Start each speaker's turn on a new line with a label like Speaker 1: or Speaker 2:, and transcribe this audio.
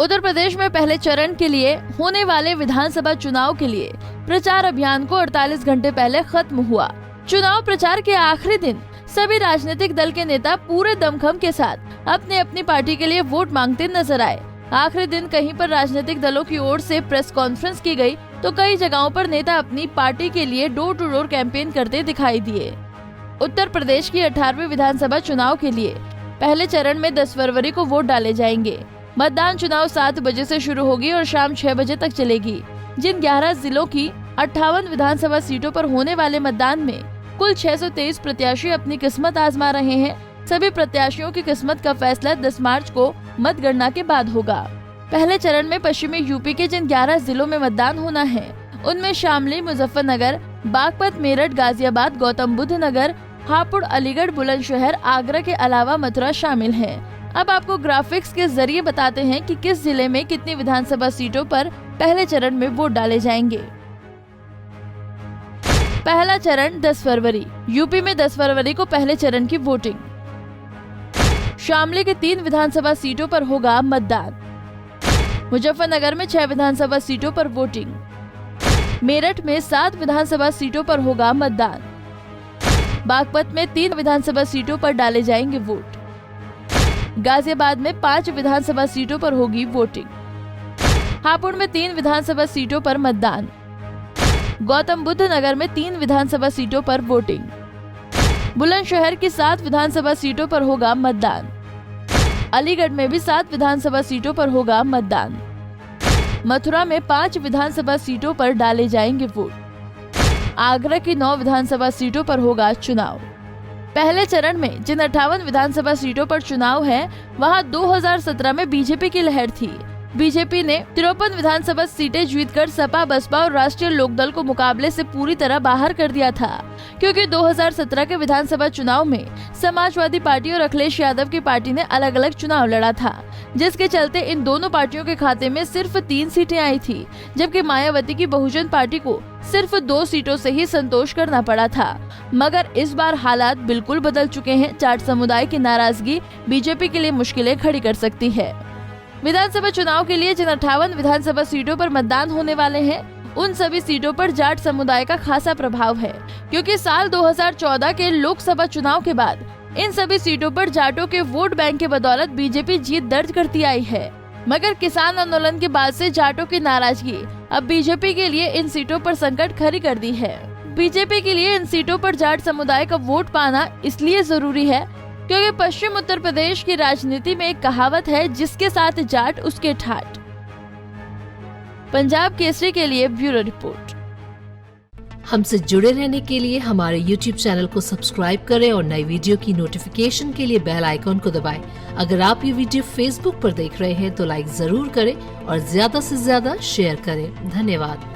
Speaker 1: उत्तर प्रदेश में पहले चरण के लिए होने वाले विधानसभा चुनाव के लिए प्रचार अभियान को 48 घंटे पहले खत्म हुआ। चुनाव प्रचार के आखिरी दिन सभी राजनीतिक दल के नेता पूरे दमखम के साथ अपनी अपनी पार्टी के लिए वोट मांगते नजर आए। आखिरी दिन कहीं पर राजनीतिक दलों की ओर से प्रेस कॉन्फ्रेंस की गई, तो कई जगहों पर नेता अपनी पार्टी के लिए डोर टू डोर कैंपेन करते दिखाई दिए। उत्तर प्रदेश की 18वीं विधानसभा चुनाव के लिए पहले चरण में 10 फरवरी को वोट डाले जाएंगे। मतदान चुनाव 7 बजे से शुरू होगी और शाम 6 बजे तक चलेगी। जिन 11 जिलों की 58 विधानसभा सीटों पर होने वाले मतदान में कुल 623 प्रत्याशी अपनी किस्मत आजमा रहे हैं। सभी प्रत्याशियों की किस्मत का फैसला 10 मार्च को मतगणना के बाद होगा। पहले चरण में पश्चिमी यूपी के जिन 11 जिलों में मतदान होना है उनमें शामली, मुजफ्फरनगर, बागपत, मेरठ, गाजियाबाद, गौतम बुद्ध नगर, हापुड़, अलीगढ़, बुलंदशहर, आगरा के अलावा मथुरा शामिल है। अब आपको ग्राफिक्स के जरिए बताते हैं कि किस जिले में कितनी विधानसभा सीटों पर पहले चरण में वोट डाले जाएंगे। पहला चरण 10 फरवरी। यूपी में 10 फरवरी को पहले चरण की वोटिंग। शामली के 3 विधानसभा सीटों पर होगा मतदान। मुजफ्फरनगर में 6 विधानसभा सीटों पर वोटिंग। मेरठ में 7 विधानसभा सीटों पर होगा मतदान। बागपत में 3 विधानसभा सीटों पर डाले जाएंगे वोट। गाजियाबाद में 5 विधानसभा सीटों पर होगी वोटिंग। हापुड़ में 3 विधानसभा सीटों पर मतदान। गौतम बुद्ध नगर में 3 विधानसभा सीटों पर वोटिंग। बुलंदशहर की 7 विधानसभा सीटों पर होगा मतदान। अलीगढ़ में भी 7 विधानसभा सीटों पर होगा मतदान। मथुरा में 5 विधानसभा सीटों पर डाले जाएंगे वोट। आगरा की 9 विधानसभा सीटों पर होगा चुनाव। पहले चरण में जिन 58 विधानसभा सीटों पर चुनाव है वहां 2017 में बीजेपी की लहर थी। बीजेपी ने 53 विधानसभा सीटें जीतकर सपा, बसपा और राष्ट्रीय लोकदल को मुकाबले से पूरी तरह बाहर कर दिया था, क्योंकि 2017 के विधानसभा चुनाव में समाजवादी पार्टी और अखिलेश यादव की पार्टी ने अलग अलग चुनाव लड़ा था, जिसके चलते इन दोनों पार्टियों के खाते में सिर्फ 3 सीटें आई थी, जबकि मायावती की बहुजन पार्टी को सिर्फ 2 सीटों से ही संतोष करना पड़ा था। मगर इस बार हालात बिल्कुल बदल चुके हैं। जाट समुदाय की नाराजगी बीजेपी के लिए मुश्किलें खड़ी कर सकती है। विधानसभा चुनाव के लिए जिन 58 विधानसभा सीटों पर मतदान होने वाले हैं उन सभी सीटों पर जाट समुदाय का खासा प्रभाव है, क्योंकि साल 2014 के लोकसभा चुनाव के बाद इन सभी सीटों पर जाटों के वोट बैंक के बदौलत बीजेपी जीत दर्ज करती आई है। मगर किसान आंदोलन के बाद से जाटों की नाराजगी अब बीजेपी के लिए इन सीटों पर संकट खड़ी कर दी है। बीजेपी के लिए इन सीटों पर जाट समुदाय का वोट पाना इसलिए जरूरी है क्योंकि पश्चिम उत्तर प्रदेश की राजनीति में एक कहावत है, जिसके साथ जाट उसके ठाट। पंजाब केसरी के लिए ब्यूरो रिपोर्ट।
Speaker 2: हमसे जुड़े रहने के लिए हमारे YouTube चैनल को सब्सक्राइब करें और नई वीडियो की नोटिफिकेशन के लिए बेल आइकॉन को दबाएं। अगर आप ये वीडियो Facebook पर देख रहे हैं तो लाइक जरूर करें और ज्यादा से ज्यादा शेयर करें। धन्यवाद।